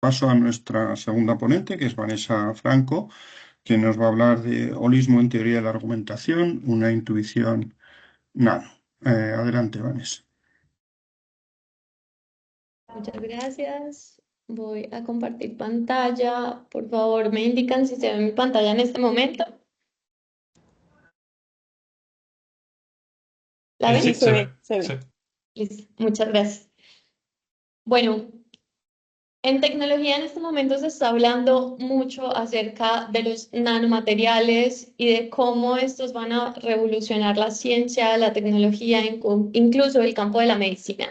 Paso a nuestra segunda ponente, que es Vanessa Franco, que nos va a hablar de holismo en teoría de la argumentación, una intuición nano. Adelante, Vanessa. Muchas gracias. Voy a compartir pantalla. Por favor, me indican si se ve mi pantalla en este momento. ¿La Sí, ven? se ve, Se sí. ve. Listo. Muchas gracias. Bueno, en tecnología en este momento se está hablando mucho acerca de los nanomateriales y de cómo estos van a revolucionar la ciencia, la tecnología, incluso el campo de la medicina.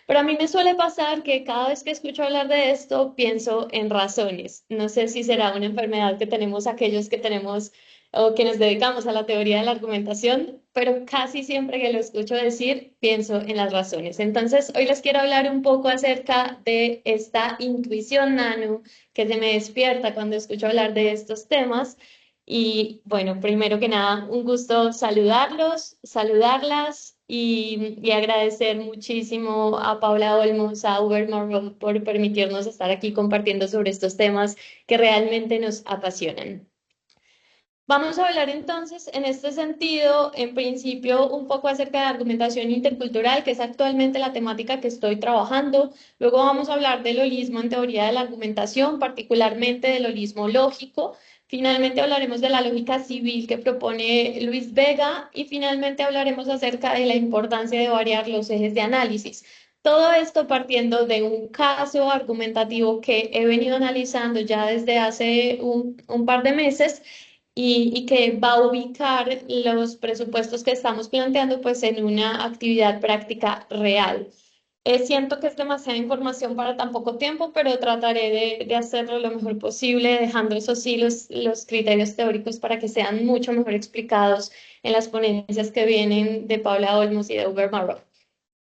Pero a mí me suele pasar que cada vez que escucho hablar de esto, pienso en razones. No sé si será una enfermedad que tenemos aquellos que tenemos o que nos dedicamos a la teoría de la argumentación, pero casi siempre que lo escucho decir, pienso en las razones. Entonces, hoy les quiero hablar un poco acerca de esta intuición nano que se me despierta cuando escucho hablar de estos temas. Y bueno, primero que nada, un gusto saludarlos, saludarlas y agradecer muchísimo a Paula Olmos, a Uber Morrow por permitirnos estar aquí compartiendo sobre estos temas que realmente nos apasionan. Vamos a hablar entonces en este sentido, en principio, un poco acerca de argumentación intercultural, que es actualmente la temática que estoy trabajando. Luego vamos a hablar del holismo en teoría de la argumentación, particularmente del holismo lógico. Finalmente hablaremos de la lógica civil que propone Luis Vega y finalmente hablaremos acerca de la importancia de variar los ejes de análisis. Todo esto partiendo de un caso argumentativo que he venido analizando ya desde hace un par de meses y que va a ubicar los presupuestos que estamos planteando pues en una actividad práctica real. Siento que es demasiada información para tan poco tiempo, pero trataré de hacerlo lo mejor posible, dejando eso sí los criterios teóricos para que sean mucho mejor explicados en las ponencias que vienen de Paula Olmos y de Uber Marrow.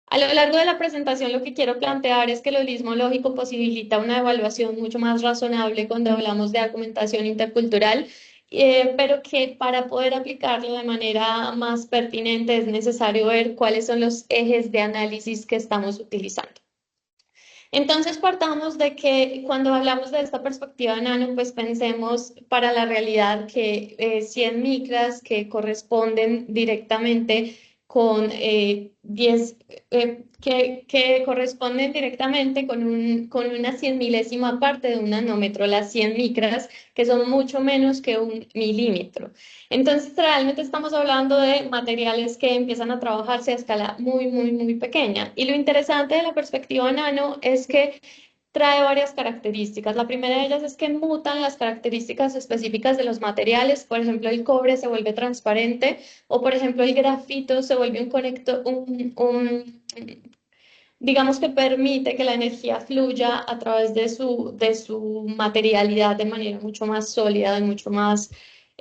A lo largo de la presentación lo que quiero plantear es que el holismo lógico posibilita una evaluación mucho más razonable cuando hablamos de argumentación intercultural, pero que para poder aplicarlo de manera más pertinente es necesario ver cuáles son los ejes de análisis que estamos utilizando. Entonces partamos de que cuando hablamos de esta perspectiva nano, pues pensemos para la realidad que 100 micras que corresponden directamente con 10, que corresponden directamente con una cien milésima parte de un nanómetro, las 100 micras, que son mucho menos que un milímetro. Entonces, realmente estamos hablando de materiales que empiezan a trabajarse a escala muy, muy, muy pequeña. Y lo interesante de la perspectiva nano es que trae varias características. La primera de ellas es que mutan las características específicas de los materiales. Por ejemplo, el cobre se vuelve transparente o, por ejemplo, el grafito se vuelve un conector, digamos que permite que la energía fluya a través de su materialidad de manera mucho más sólida y mucho más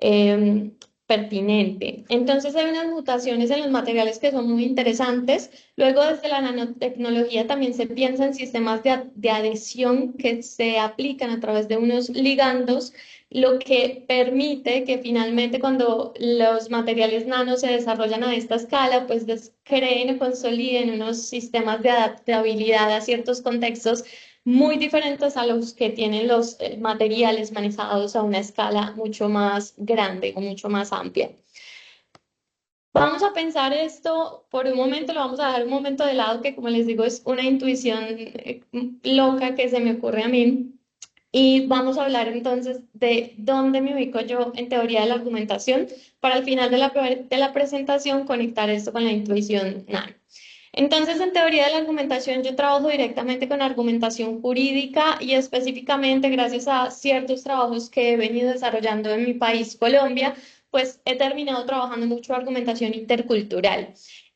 eh, pertinente. Entonces hay unas mutaciones en los materiales que son muy interesantes. Luego desde la nanotecnología también se piensa en sistemas de adhesión que se aplican a través de unos ligandos, lo que permite que finalmente cuando los materiales nano se desarrollan a esta escala, pues creen o consoliden unos sistemas de adaptabilidad a ciertos contextos muy diferentes a los que tienen los materiales manejados a una escala mucho más grande o mucho más amplia. Vamos a pensar esto por un momento, lo vamos a dar un momento de lado, que como les digo es una intuición loca que se me ocurre a mí. Y vamos a hablar entonces de dónde me ubico yo en teoría de la argumentación para al final de de la presentación conectar esto con la intuición nano. Entonces, en teoría de la argumentación, yo trabajo directamente con argumentación jurídica y específicamente gracias a ciertos trabajos que he venido desarrollando en mi país, Colombia, pues he terminado trabajando mucho argumentación intercultural.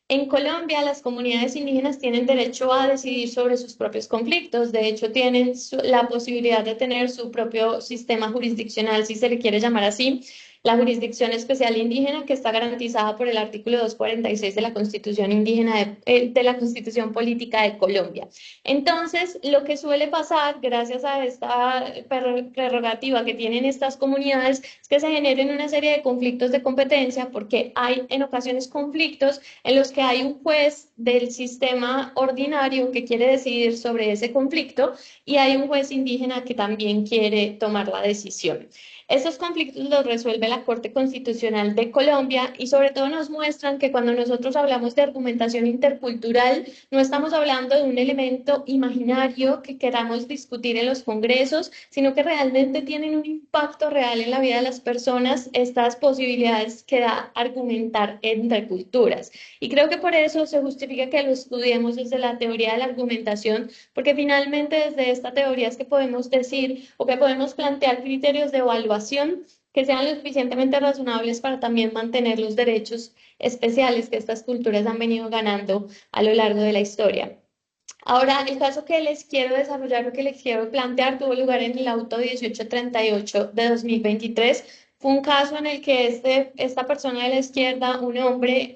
En Colombia, las comunidades indígenas tienen derecho a decidir sobre sus propios conflictos. De hecho, tienen la posibilidad de tener su propio sistema jurisdiccional, si se le quiere llamar así. la jurisdicción especial indígena que está garantizada por el artículo 246 de la Constitución indígena de la Constitución Política de Colombia. Entonces, lo que suele pasar, gracias a esta prerrogativa que tienen estas comunidades, es que se generen una serie de conflictos de competencia, porque hay en ocasiones conflictos en los que hay un juez del sistema ordinario que quiere decidir sobre ese conflicto y hay un juez indígena que también quiere tomar la decisión. Estos conflictos los resuelve la Corte Constitucional de Colombia y sobre todo nos muestran que cuando nosotros hablamos de argumentación intercultural, no estamos hablando de un elemento imaginario que queramos discutir en los congresos, sino que realmente tienen un impacto real en la vida de las personas, estas posibilidades que da argumentar entre culturas. Y creo que por eso se justifica que lo estudiemos desde la teoría de la argumentación, porque finalmente desde esta teoría es que podemos decir o que podemos plantear criterios de evaluación que sean lo suficientemente razonables para también mantener los derechos especiales que estas culturas han venido ganando a lo largo de la historia. Ahora, el caso que les quiero desarrollar o que les quiero plantear tuvo lugar en el auto 1838 de 2023. Fue un caso en el que esta persona de la izquierda, un hombre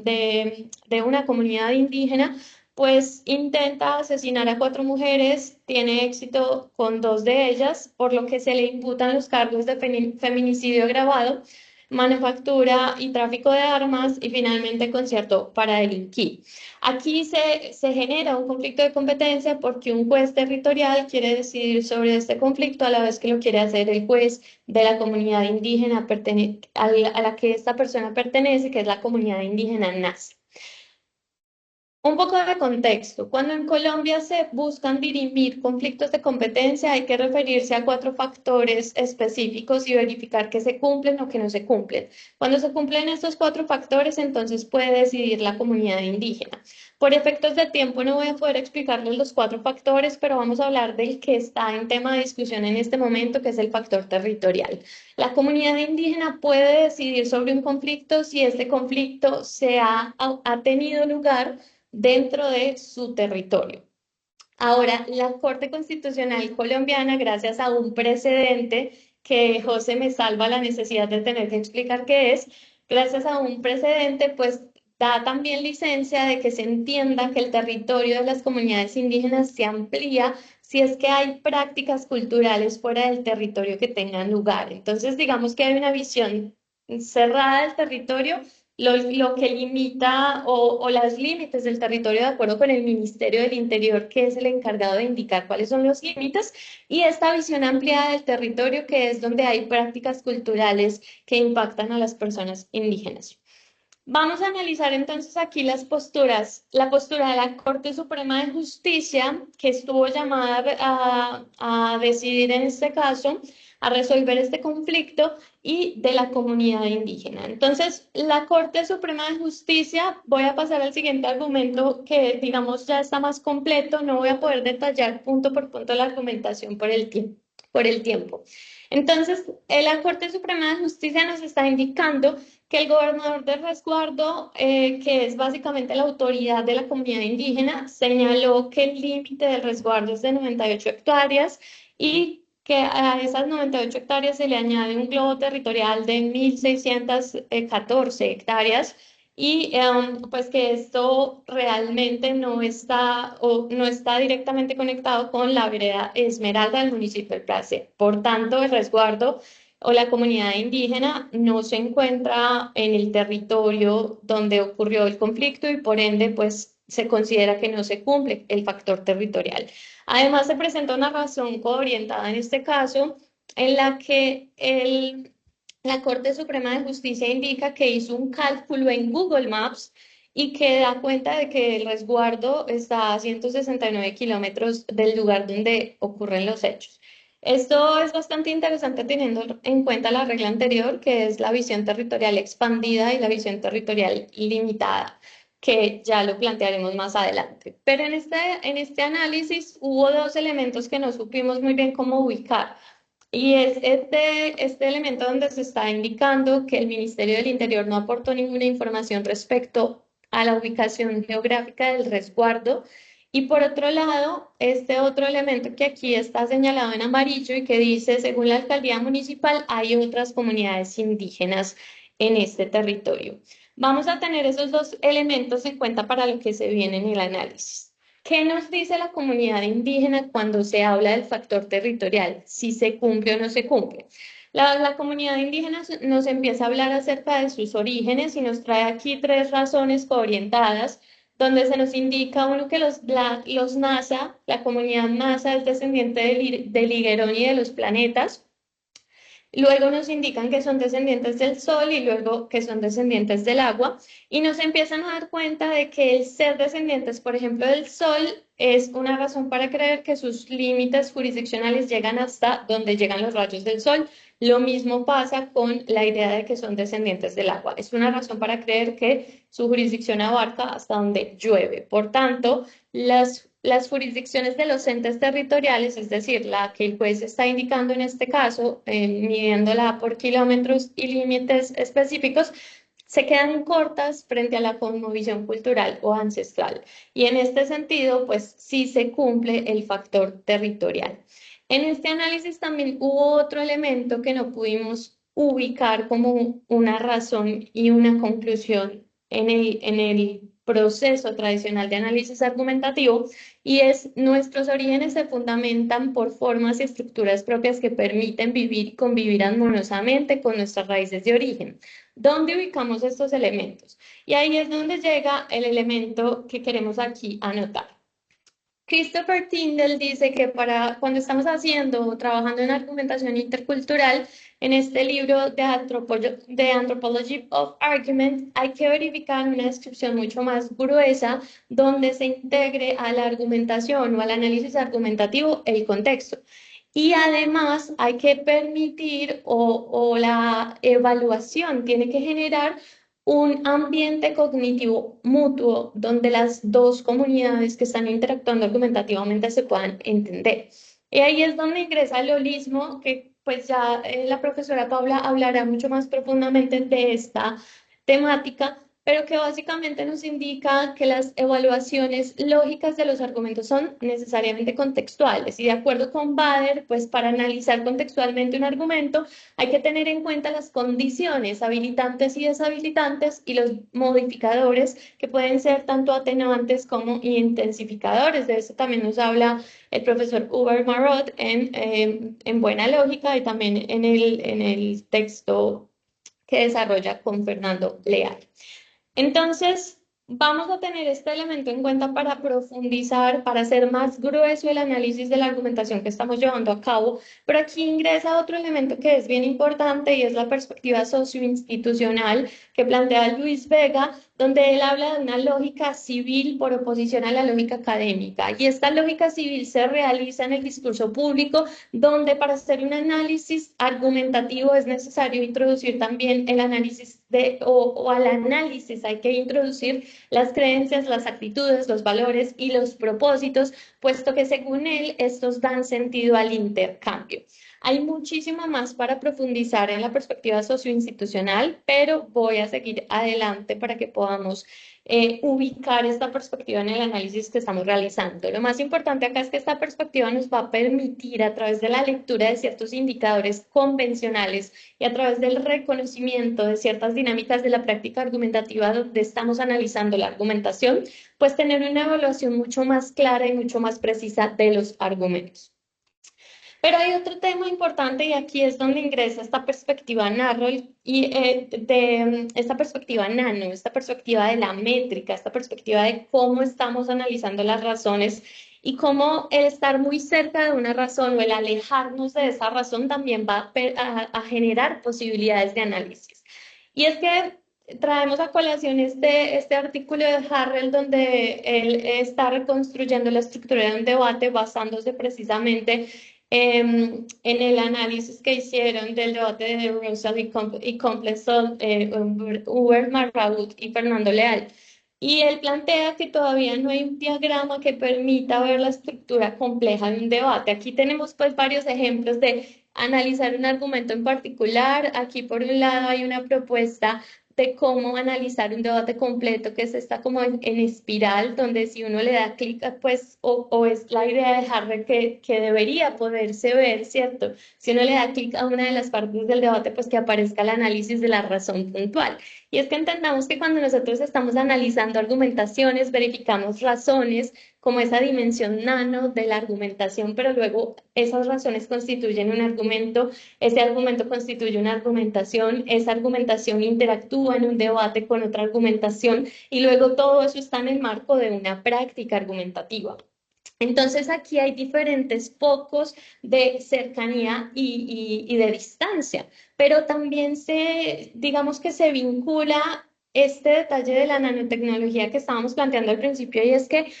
de una comunidad indígena, pues intenta asesinar a 4 mujeres, tiene éxito con 2 de ellas, por lo que se le imputan los cargos de feminicidio agravado, manufactura y tráfico de armas y finalmente concierto para delinquir. Aquí se genera un conflicto de competencia porque un juez territorial quiere decidir sobre este conflicto a la vez que lo quiere hacer el juez de la comunidad indígena a la que esta persona pertenece, que es la comunidad indígena Nas. Un poco de contexto. Cuando en Colombia se buscan dirimir conflictos de competencia, hay que referirse a 4 factores específicos y verificar que se cumplen o que no se cumplen. Cuando se cumplen estos 4 factores, entonces puede decidir la comunidad indígena. Por efectos de tiempo no voy a poder explicarles los 4 factores, pero vamos a hablar del que está en tema de discusión en este momento, que es el factor territorial. La comunidad indígena puede decidir sobre un conflicto si este conflicto ha tenido lugar dentro de su territorio. Ahora, la Corte Constitucional colombiana, gracias a un precedente que José me salva la necesidad de tener que explicar qué es, gracias a un precedente, pues da también licencia de que se entienda que el territorio de las comunidades indígenas se amplía si es que hay prácticas culturales fuera del territorio que tengan lugar. Entonces, digamos que hay una visión cerrada del territorio, lo que limita o los límites del territorio de acuerdo con el Ministerio del Interior, que es el encargado de indicar cuáles son los límites, y esta visión ampliada del territorio, que es donde hay prácticas culturales que impactan a las personas indígenas. Vamos a analizar entonces aquí las posturas. La postura de la Corte Suprema de Justicia, que estuvo llamada a decidir en este caso, a resolver este conflicto, y de la comunidad indígena. Entonces, la Corte Suprema de Justicia, voy a pasar al siguiente argumento que, digamos, ya está más completo. No voy a poder detallar punto por punto la argumentación por el tiempo. Entonces, la Corte Suprema de Justicia nos está indicando que el gobernador de resguardo, que es básicamente la autoridad de la comunidad indígena, señaló que el límite del resguardo es de 98 hectáreas y que a esas 98 hectáreas se le añade un globo territorial de 1.614 hectáreas y pues que esto realmente no está directamente conectado con la vereda Esmeralda del municipio del Place. Por tanto, el resguardo o la comunidad indígena no se encuentra en el territorio donde ocurrió el conflicto y por ende pues se considera que no se cumple el factor territorial. Además se presenta una razón coorientada en este caso en la que la Corte Suprema de Justicia indica que hizo un cálculo en Google Maps y que da cuenta de que el resguardo está a 169 kilómetros del lugar donde ocurren los hechos. Esto es bastante interesante teniendo en cuenta la regla anterior, que es la visión territorial expandida y la visión territorial limitada, que ya lo plantearemos más adelante. Pero en este análisis hubo 2 elementos que no supimos muy bien cómo ubicar. Y es este elemento donde se está indicando que el Ministerio del Interior no aportó ninguna información respecto a la ubicación geográfica del resguardo Y por otro lado, este otro elemento que aquí está señalado en amarillo y que dice, según la alcaldía municipal, hay otras comunidades indígenas en este territorio. Vamos a tener esos dos elementos en cuenta para lo que se viene en el análisis. ¿Qué nos dice la comunidad indígena cuando se habla del factor territorial? Si se cumple o no se cumple. La comunidad indígena nos empieza a hablar acerca de sus orígenes y nos trae aquí tres razones coorientadas donde se nos indica uno que los NASA, la comunidad NASA es descendiente del higuerón y de los planetas. Luego nos indican que son descendientes del sol y luego que son descendientes del agua y nos empiezan a dar cuenta de que el ser descendientes, por ejemplo, del sol es una razón para creer que sus límites jurisdiccionales llegan hasta donde llegan los rayos del sol. Lo mismo pasa con la idea de que son descendientes del agua. Es una razón para creer que su jurisdicción abarca hasta donde llueve. Por tanto, las jurisdicciones de los entes territoriales, es decir, la que el juez está indicando en este caso, midiéndola por kilómetros y límites específicos, se quedan cortas frente a la cosmovisión cultural o ancestral. Y en este sentido, pues sí se cumple el factor territorial. En este análisis también hubo otro elemento que no pudimos ubicar como una razón y una conclusión en el proceso tradicional de análisis argumentativo, y es nuestros orígenes se fundamentan por formas y estructuras propias que permiten vivir y convivir armoniosamente con nuestras raíces de origen. ¿Dónde ubicamos estos elementos? Y ahí es donde llega el elemento que queremos aquí anotar. Christopher Tyndall dice que para cuando estamos haciendo o trabajando en argumentación intercultural, en este libro de Anthropology of Argument, hay que verificar una descripción mucho más gruesa donde se integre a la argumentación o al análisis argumentativo el contexto. Y además hay que permitir o la evaluación tiene que generar un ambiente cognitivo mutuo donde las dos comunidades que están interactuando argumentativamente se puedan entender. Y ahí es donde ingresa el holismo, que pues ya la profesora Paula hablará mucho más profundamente de esta temática, pero que básicamente nos indica que las evaluaciones lógicas de los argumentos son necesariamente contextuales. Y de acuerdo con Bader, pues para analizar contextualmente un argumento, hay que tener en cuenta las condiciones habilitantes y deshabilitantes y los modificadores que pueden ser tanto atenuantes como intensificadores. De eso también nos habla el profesor Uber Marot en Buena Lógica y también en el texto que desarrolla con Fernando Leal. Entonces, vamos a tener este elemento en cuenta para profundizar, para hacer más grueso el análisis de la argumentación que estamos llevando a cabo, pero aquí ingresa otro elemento que es bien importante y es la perspectiva socioinstitucional que plantea Luis Vega, donde él habla de una lógica civil por oposición a la lógica académica. Y esta lógica civil se realiza en el discurso público, donde para hacer un análisis argumentativo es necesario introducir también el análisis o al análisis hay que introducir las creencias, las actitudes, los valores y los propósitos, puesto que según él estos dan sentido al intercambio. Hay muchísimo más para profundizar en la perspectiva socioinstitucional, pero voy a seguir adelante para que podamos ubicar esta perspectiva en el análisis que estamos realizando. Lo más importante acá es que esta perspectiva nos va a permitir, a través de la lectura de ciertos indicadores convencionales y a través del reconocimiento de ciertas dinámicas de la práctica argumentativa donde estamos analizando la argumentación, pues tener una evaluación mucho más clara y mucho más precisa de los argumentos. Pero hay otro tema importante y aquí es donde ingresa esta perspectiva narro y esta perspectiva nano, esta perspectiva de la métrica, esta perspectiva de cómo estamos analizando las razones y cómo el estar muy cerca de una razón o el alejarnos de esa razón también va a generar posibilidades de análisis. Y es que traemos a colación este artículo de Harrell donde él está reconstruyendo la estructura de un debate basándose precisamente en el análisis que hicieron del debate de Russell y Compleson, Uber Marraud y Fernando Leal. Y él plantea que todavía no hay un diagrama que permita ver la estructura compleja de un debate. Aquí tenemos pues varios ejemplos de analizar un argumento en particular. Aquí por un lado hay una propuesta de cómo analizar un debate completo, que es esta como en espiral, donde si uno le da clic, pues, o es la idea de Harvard que debería poderse ver, ¿cierto? Si uno le da clic a una de las partes del debate, pues que aparezca el análisis de la razón puntual. Y es que entendamos que cuando nosotros estamos analizando argumentaciones, verificamos razones, como esa dimensión nano de la argumentación, pero luego esas razones constituyen un argumento, ese argumento constituye una argumentación, esa argumentación interactúa en un debate con otra argumentación y luego todo eso está en el marco de una práctica argumentativa. Entonces aquí hay diferentes focos de cercanía y de distancia, pero también digamos que se vincula este detalle de la nanotecnología que estábamos planteando al principio y es que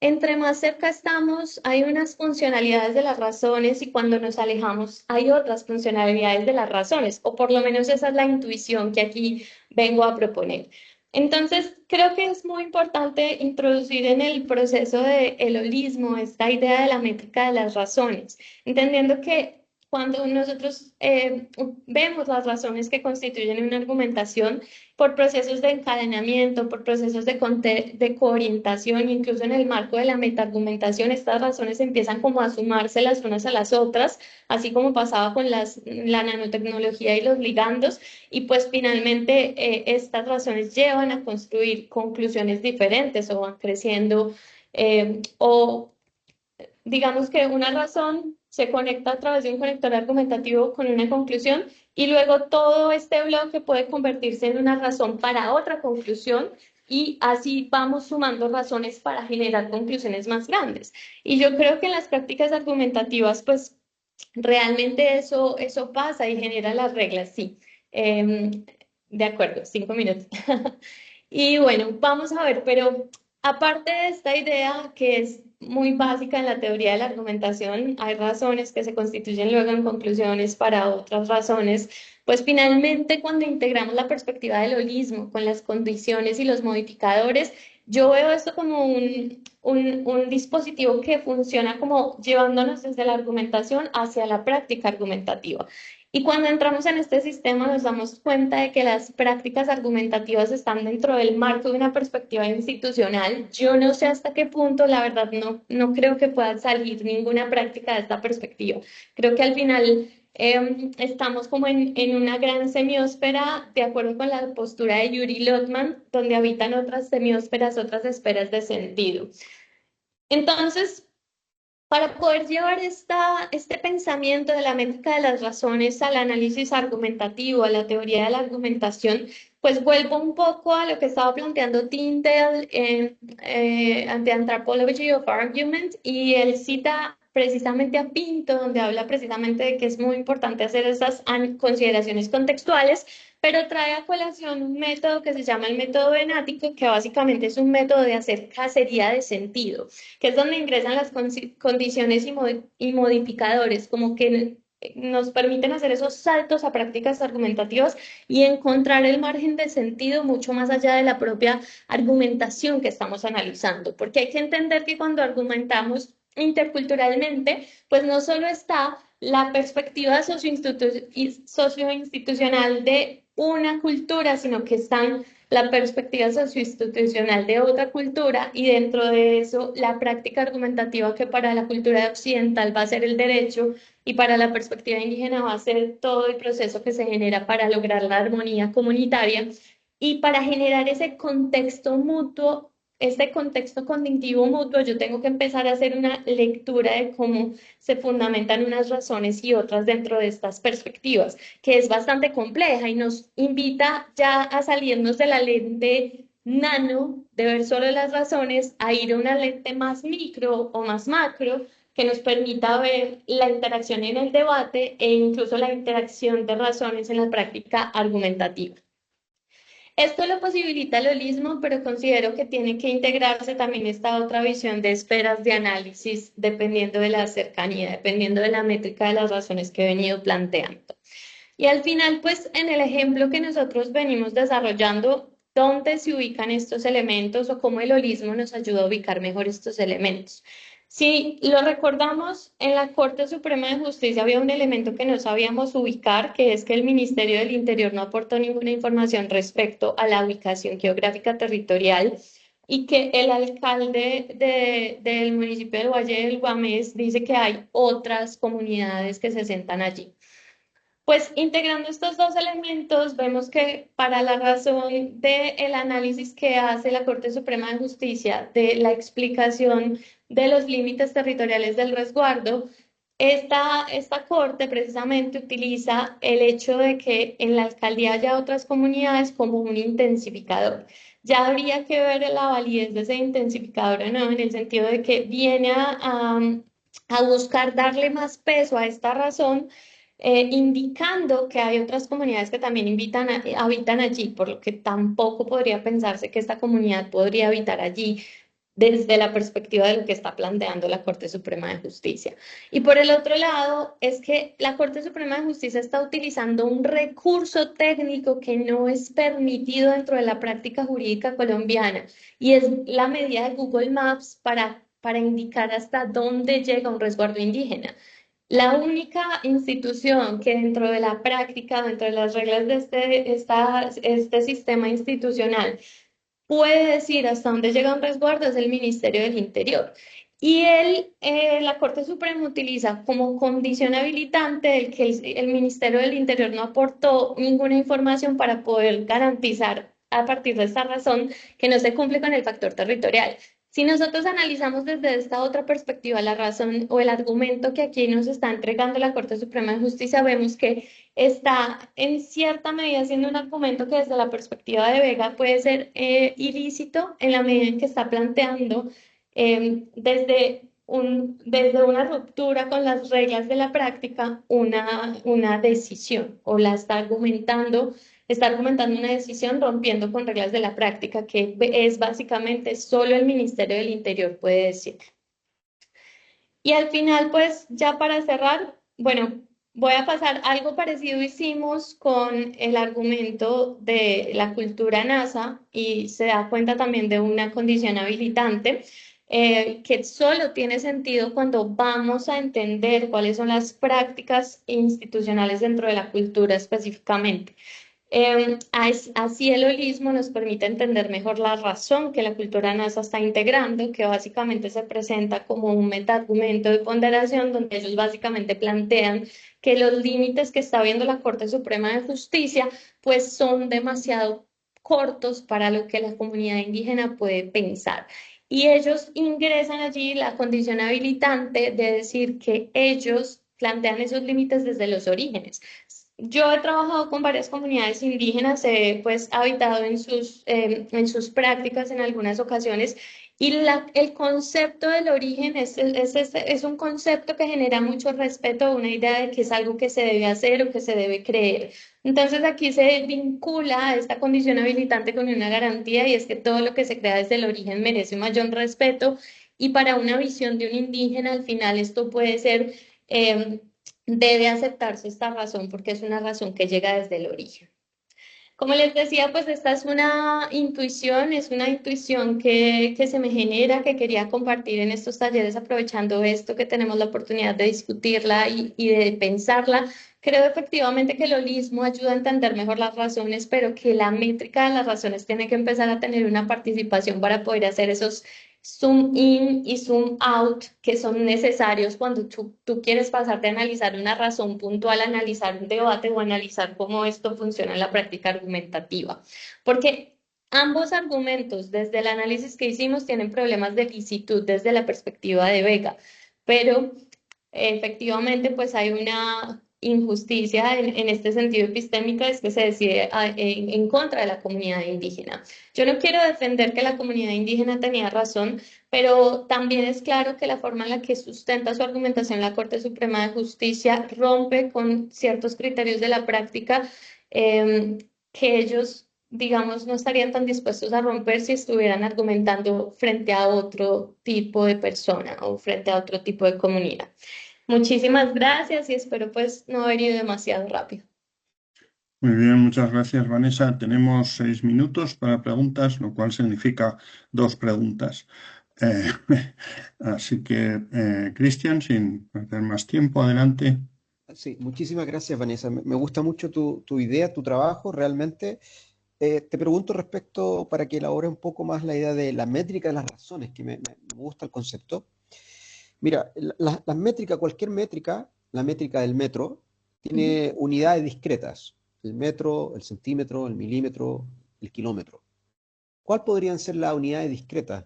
entre más cerca estamos, hay unas funcionalidades de las razones y cuando nos alejamos hay otras funcionalidades de las razones, o por lo menos esa es la intuición que aquí vengo a proponer. Entonces, creo que es muy importante introducir en el proceso del holismo esta idea de la métrica de las razones, entendiendo que cuando nosotros vemos las razones que constituyen una argumentación, por procesos de encadenamiento, por procesos de coorientación, incluso en el marco de la metaargumentación, estas razones empiezan como a sumarse las unas a las otras, así como pasaba con la nanotecnología y los ligandos, y pues finalmente estas razones llevan a construir conclusiones diferentes o van creciendo o digamos que una razón se conecta a través de un conector argumentativo con una conclusión y luego todo este bloque puede convertirse en una razón para otra conclusión y así vamos sumando razones para generar conclusiones más grandes. Y yo creo que en las prácticas argumentativas, pues realmente eso pasa y genera las reglas, sí. De acuerdo, 5 minutos. Y bueno, vamos a ver, pero aparte de esta idea que es muy básica en la teoría de la argumentación, hay razones que se constituyen luego en conclusiones para otras razones, pues finalmente cuando integramos la perspectiva del holismo con las condiciones y los modificadores, yo veo esto como un dispositivo que funciona como llevándonos desde la argumentación hacia la práctica argumentativa. Y cuando entramos en este sistema nos damos cuenta de que las prácticas argumentativas están dentro del marco de una perspectiva institucional. Yo no sé hasta qué punto, la verdad, no creo que pueda salir ninguna práctica de esta perspectiva. Creo que al final estamos como en una gran semiósfera, de acuerdo con la postura de Yuri Lotman, donde habitan otras semiósferas, otras esferas de sentido. Entonces, para poder llevar este pensamiento de la métrica de las razones al análisis argumentativo, a la teoría de la argumentación, pues vuelvo un poco a lo que estaba planteando Tyndall en The Anthropology of Argument, y él cita precisamente a Pinto, donde habla precisamente de que es muy importante hacer esas consideraciones contextuales, pero trae a colación un método que se llama el método venático, que básicamente es un método de hacer cacería de sentido, que es donde ingresan las condiciones y modificadores, como que nos permiten hacer esos saltos a prácticas argumentativas y encontrar el margen de sentido mucho más allá de la propia argumentación que estamos analizando, porque hay que entender que cuando argumentamos interculturalmente, pues no solo está la perspectiva socioinstitucional de una cultura, sino que están la perspectiva socioinstitucional de otra cultura y dentro de eso la práctica argumentativa que para la cultura occidental va a ser el derecho y para la perspectiva indígena va a ser todo el proceso que se genera para lograr la armonía comunitaria y para generar ese contexto mutuo, este contexto cognitivo mutuo, yo tengo que empezar a hacer una lectura de cómo se fundamentan unas razones y otras dentro de estas perspectivas, que es bastante compleja y nos invita ya a salirnos de la lente nano, de ver solo las razones, a ir a una lente más micro o más macro, que nos permita ver la interacción en el debate e incluso la interacción de razones en la práctica argumentativa. Esto lo posibilita el holismo, pero considero que tiene que integrarse también esta otra visión de esferas de análisis, dependiendo de la cercanía, dependiendo de la métrica de las razones que he venido planteando. Y al final, pues en el ejemplo que nosotros venimos desarrollando, ¿dónde se ubican estos elementos o cómo el holismo nos ayuda a ubicar mejor estos elementos? Si lo recordamos, en la Corte Suprema de Justicia había un elemento que no sabíamos ubicar, que es que el Ministerio del Interior no aportó ninguna información respecto a la ubicación geográfica territorial y que el alcalde del municipio del Valle del Guamés dice que hay otras comunidades que se sentan allí. Pues integrando estos dos elementos, vemos que para la razón del análisis que hace la Corte Suprema de Justicia de la explicación de los límites territoriales del resguardo, esta Corte precisamente utiliza el hecho de que en la alcaldía haya otras comunidades como un intensificador. Ya habría que ver la validez de ese intensificador o no, en el sentido de que viene a buscar darle más peso a esta razón indicando que hay otras comunidades que también habitan allí, por lo que tampoco podría pensarse que esta comunidad podría habitar allí desde la perspectiva de lo que está planteando la Corte Suprema de Justicia. Y por el otro lado, es que la Corte Suprema de Justicia está utilizando un recurso técnico que no es permitido dentro de la práctica jurídica colombiana, y es la medida de Google Maps para indicar hasta dónde llega un resguardo indígena. La única institución que dentro de la práctica, dentro de las reglas de este sistema institucional, puede decir hasta dónde llega un resguardo es el Ministerio del Interior. Y la Corte Suprema utiliza como condición habilitante el que el Ministerio del Interior no aportó ninguna información para poder garantizar a partir de esta razón que no se cumple con el factor territorial. Si nosotros analizamos desde esta otra perspectiva la razón o el argumento que aquí nos está entregando la Corte Suprema de Justicia, vemos que está en cierta medida siendo un argumento que desde la perspectiva de Vega puede ser ilícito en la medida en que está planteando desde una ruptura con las reglas de la práctica una decisión o la está argumentando una decisión rompiendo con reglas de la práctica, que es básicamente solo el Ministerio del Interior puede decir. Y al final, pues ya para cerrar, bueno, voy a pasar algo parecido hicimos con el argumento de la cultura NASA y se da cuenta también de una condición habilitante que solo tiene sentido cuando vamos a entender cuáles son las prácticas institucionales dentro de la cultura específicamente. Así el holismo nos permite entender mejor la razón que la cultura NASA está integrando, que básicamente se presenta como un metaargumento de ponderación, donde ellos básicamente plantean que los límites que está viendo la Corte Suprema de Justicia pues son demasiado cortos para lo que la comunidad indígena puede pensar. Y ellos ingresan allí la condición habilitante de decir que ellos plantean esos límites desde los orígenes. Yo he trabajado con varias comunidades indígenas, he pues habitado en sus prácticas en algunas ocasiones y el concepto del origen es un concepto que genera mucho respeto, una idea de que es algo que se debe hacer o que se debe creer. Entonces aquí se vincula esta condición habilitante con una garantía y es que todo lo que se crea desde el origen merece un mayor respeto y para una visión de un indígena al final esto puede ser... em, debe aceptarse esta razón porque es una razón que llega desde el origen. Como les decía, pues esta es una intuición que se me genera, que quería compartir en estos talleres, aprovechando esto que tenemos la oportunidad de discutirla y de pensarla. Creo efectivamente que el holismo ayuda a entender mejor las razones, pero que la métrica de las razones tiene que empezar a tener una participación para poder hacer esos zoom in y zoom out que son necesarios cuando tú quieres pasar de analizar una razón puntual a analizar un debate o analizar cómo esto funciona en la práctica argumentativa. Porque ambos argumentos, desde el análisis que hicimos, tienen problemas de licitud desde la perspectiva de Vega, pero efectivamente, pues hay una injusticia en este sentido epistémico, es que se decide en contra de la comunidad indígena. Yo no quiero defender que la comunidad indígena tenía razón, pero también es claro que la forma en la que sustenta su argumentación la Corte Suprema de Justicia rompe con ciertos criterios de la práctica que ellos, digamos, no estarían tan dispuestos a romper si estuvieran argumentando frente a otro tipo de persona o frente a otro tipo de comunidad. Muchísimas gracias y espero pues no haber ido demasiado rápido. Muy bien, muchas gracias, Vanessa. Tenemos 6 minutos para preguntas, lo cual significa dos preguntas. Eh, así que, Cristian, sin perder más tiempo, adelante. Sí, muchísimas gracias, Vanessa. Me gusta mucho tu idea, tu trabajo, realmente. Te pregunto respecto, para que elabore un poco más la idea de la métrica de las razones, que me gusta el concepto. Mira, las métricas, cualquier métrica, la métrica del metro, Ujú. tiene unidades discretas. El metro, el centímetro, el milímetro, el kilómetro. ¿Cuál podrían ser las unidades discretas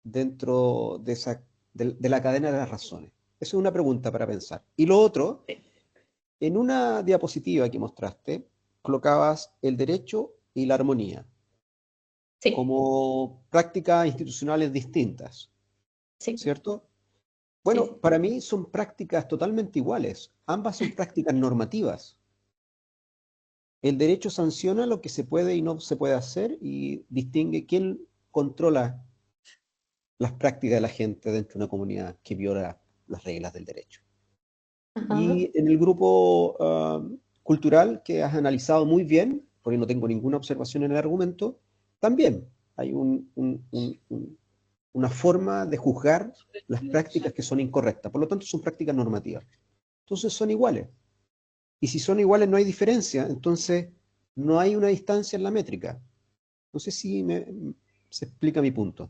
dentro de la cadena de las razones? Esa es una pregunta para pensar. Y lo otro, Sí, en una diapositiva que mostraste, colocabas el derecho y la armonía sí, como prácticas institucionales distintas, sí, ¿cierto? sí, Bueno, sí. para mí son prácticas totalmente iguales. Ambas son prácticas normativas. El derecho sanciona lo que se puede y no se puede hacer y distingue quién controla las prácticas de la gente dentro de una comunidad que viola las reglas del derecho. Ajá. Y en el grupo cultural que has analizado muy bien, porque no tengo ninguna observación en el argumento, también hay una forma de juzgar las prácticas que son incorrectas. Por lo tanto, son prácticas normativas. Entonces son iguales. Y si son iguales no hay diferencia, entonces no hay una distancia en la métrica. No sé si se explica mi punto.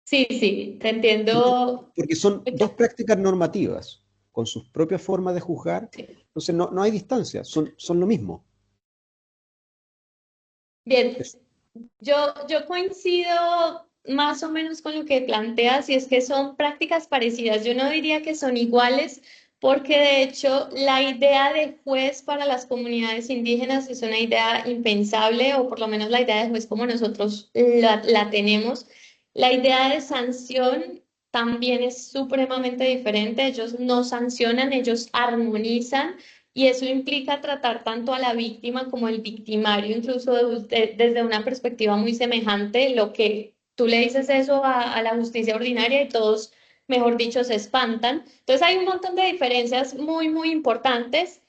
Sí, sí, te Porque, entiendo. porque son dos prácticas normativas, con sus propias formas de juzgar, Sí. entonces no hay distancia, son lo mismo. Bien, Es- yo coincido más o menos con lo que planteas, y es que son prácticas parecidas. Yo no diría que son iguales, porque de hecho la idea de juez para las comunidades indígenas es una idea impensable, o por lo menos la idea de juez como nosotros la tenemos. La idea de sanción también es supremamente diferente. Ellos no sancionan, ellos armonizan. Y eso implica tratar tanto a la víctima como al victimario, incluso desde una perspectiva muy semejante. Lo que tú le dices eso a la justicia ordinaria y todos, mejor dicho, se espantan. Entonces hay un montón de diferencias muy, muy importantes.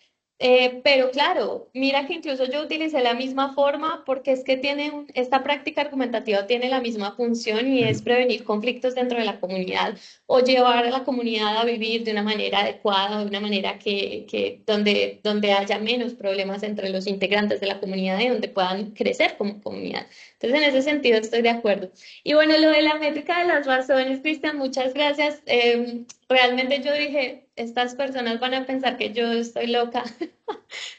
Pero claro, mira que incluso yo utilicé la misma forma porque es que esta práctica argumentativa tiene la misma función, y es prevenir conflictos dentro de la comunidad, o llevar a la comunidad a vivir de una manera adecuada, de una manera donde haya menos problemas entre los integrantes de la comunidad y donde puedan crecer como comunidad. Entonces, en ese sentido estoy de acuerdo. Y bueno, lo de la métrica de las razones, Cristian, muchas gracias. Realmente yo dije, estas personas van a pensar que yo estoy loca,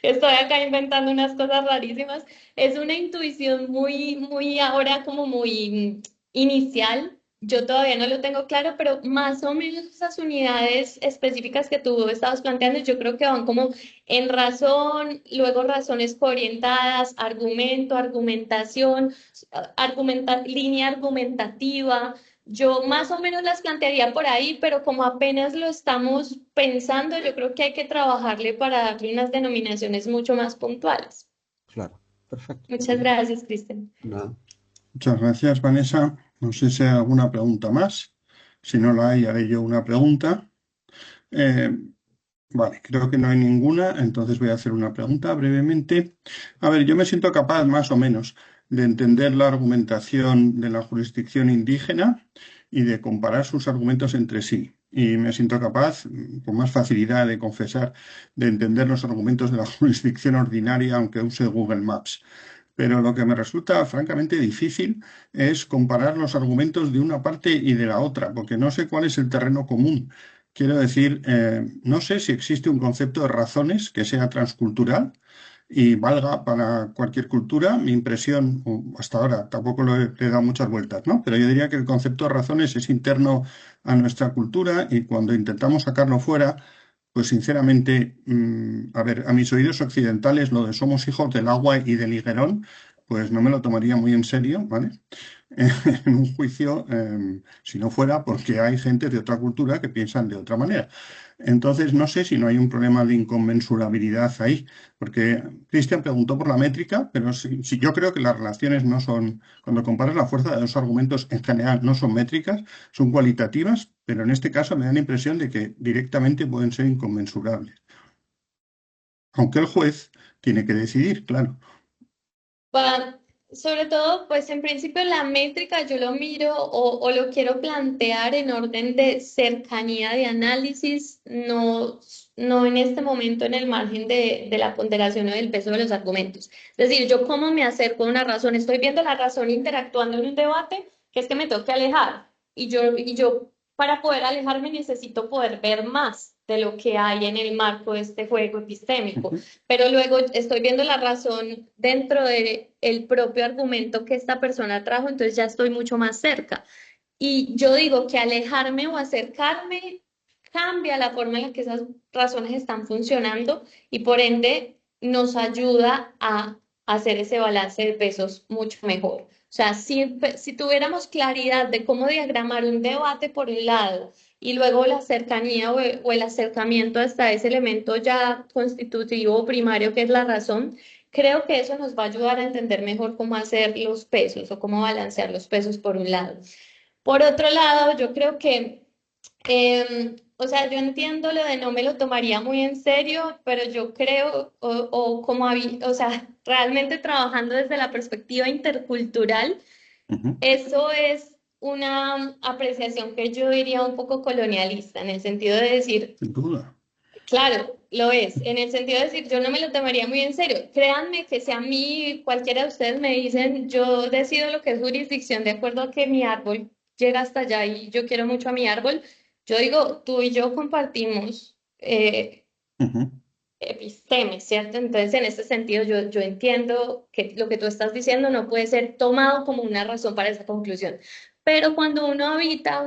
estoy acá inventando unas cosas rarísimas. Es una intuición muy, muy ahora como muy inicial. Yo todavía no lo tengo claro, pero más o menos esas unidades específicas que tú estabas planteando, yo creo que van como en razón, luego razones coorientadas, argumento, argumentación, línea argumentativa. Yo más o menos las plantearía por ahí, pero como apenas lo estamos pensando, yo creo que hay que trabajarle para darle unas denominaciones mucho más puntuales. claro, perfecto. Muchas gracias, Cristian. Nada. Muchas gracias, Vanessa. No sé si hay alguna pregunta más. Si no la hay, haré yo una pregunta. Eh, vale, creo que no hay ninguna, entonces voy a hacer una pregunta brevemente. A ver, yo me siento capaz, más o menos, de entender la argumentación de la jurisdicción indígena y de comparar sus argumentos entre sí. Y me siento capaz, con más facilidad, de confesar, de entender los argumentos de la jurisdicción ordinaria, aunque use Google Maps. Pero lo que me resulta francamente difícil es comparar los argumentos de una parte y de la otra, porque no sé cuál es el terreno común. Quiero decir, no sé si existe un concepto de razones que sea transcultural y valga para cualquier cultura. Mi impresión, hasta ahora, tampoco le he dado muchas vueltas, ¿no? Pero yo diría que el concepto de razones es interno a nuestra cultura, y cuando intentamos sacarlo fuera, pues sinceramente, a ver, a mis oídos occidentales lo de somos hijos del agua y del higuerón, pues no me lo tomaría muy en serio, ¿vale? En un juicio, si no fuera porque hay gente de otra cultura que piensan de otra manera. Entonces, no sé si no hay un problema de inconmensurabilidad ahí, porque Cristian preguntó por la métrica, pero si yo creo que las relaciones no son, cuando comparas la fuerza de dos argumentos en general, no son métricas, son cualitativas, pero en este caso me da la impresión de que directamente pueden ser inconmensurables. Aunque el juez tiene que decidir, claro. Sobre todo, pues en principio la métrica yo lo miro o lo quiero plantear en orden de cercanía de análisis, no en este momento en el margen de la ponderación o del peso de los argumentos. Es decir, yo cómo me acerco a una razón, estoy viendo la razón interactuando en un debate, que es que me tengo que alejar. Y yo para poder alejarme necesito poder ver más de lo que hay en el marco de este juego epistémico, pero luego estoy viendo la razón dentro del propio argumento que esta persona trajo, entonces ya estoy mucho más cerca. Y yo digo que alejarme o acercarme cambia la forma en la que esas razones están funcionando y por ende nos ayuda a hacer ese balance de pesos mucho mejor. O sea, si tuviéramos claridad de cómo diagramar un debate por un lado y luego la cercanía o el acercamiento hasta ese elemento ya constitutivo o primario que es la razón, creo que eso nos va a ayudar a entender mejor cómo hacer los pesos o cómo balancear los pesos por un lado. Por otro lado, yo creo que, o sea, yo entiendo lo de no me lo tomaría muy en serio, pero yo creo, o sea, realmente trabajando desde la perspectiva intercultural, eso es una apreciación que yo diría un poco colonialista, en el sentido de decir, Sin duda. claro, lo es, en el sentido de decir, yo no me lo tomaría muy en serio. Créanme que si a mí cualquiera de ustedes me dicen, yo decido lo que es jurisdicción de acuerdo a que mi árbol llega hasta allá y yo quiero mucho a mi árbol, yo digo, tú y yo compartimos Ujú. epistemes, ¿cierto? Entonces, en este sentido, yo entiendo que lo que tú estás diciendo no puede ser tomado como una razón para esa conclusión. Pero cuando uno habita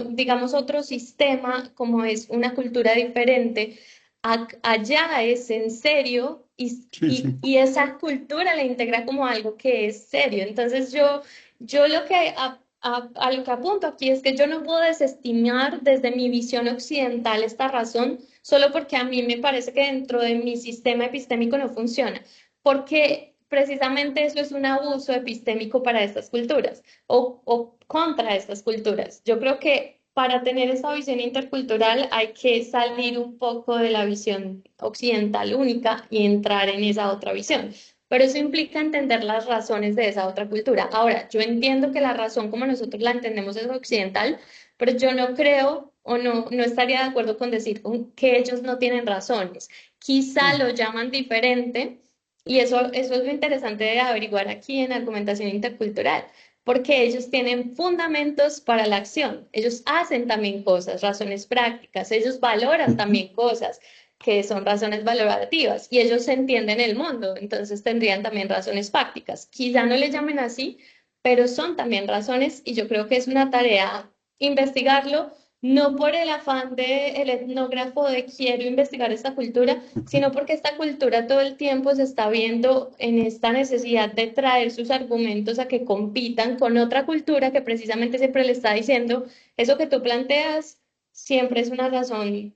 digamos, otro sistema, como es una cultura diferente, allá es en serio Sí, sí. y esa cultura la integra como algo que es serio. Entonces, yo lo que a lo que apunto aquí es que yo no puedo desestimar desde mi visión occidental esta razón solo porque a mí me parece que dentro de mi sistema epistémico no funciona, porque precisamente eso es un abuso epistémico para estas culturas o contra estas culturas. Yo creo que para tener esta visión intercultural hay que salir un poco de la visión occidental única y entrar en esa otra visión. Pero eso implica entender las razones de esa otra cultura. Ahora, yo entiendo que la razón como nosotros la entendemos es occidental, pero yo no creo o no estaría de acuerdo con decir que ellos no tienen razones. Quizá No. lo llaman diferente y eso es lo interesante de averiguar aquí en argumentación intercultural, porque ellos tienen fundamentos para la acción, ellos hacen también cosas, razones prácticas, ellos valoran Ujú. también cosas que son razones valorativas y ellos entienden el mundo, entonces tendrían también razones fácticas. Quizá no le llamen así, pero son también razones y yo creo que es una tarea investigarlo, no por el afán del etnógrafo de quiero investigar esta cultura, Ujú. sino porque esta cultura todo el tiempo se está viendo en esta necesidad de traer sus argumentos a que compitan con otra cultura que precisamente siempre le está diciendo, eso que tú planteas siempre es una razón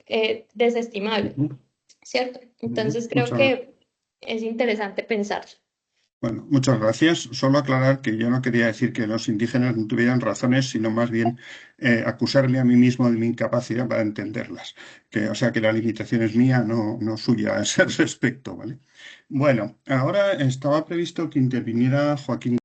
desestimable, Ujú. ¿cierto? Ujú. Entonces creo que es interesante pensar. Bueno, muchas gracias. Solo aclarar que yo no quería decir que los indígenas no tuvieran razones, sino más bien acusarle a mí mismo de mi incapacidad para entenderlas. O sea que la limitación es mía, no suya a ese respecto, ¿vale? Bueno, ahora estaba previsto que interviniera Joaquín.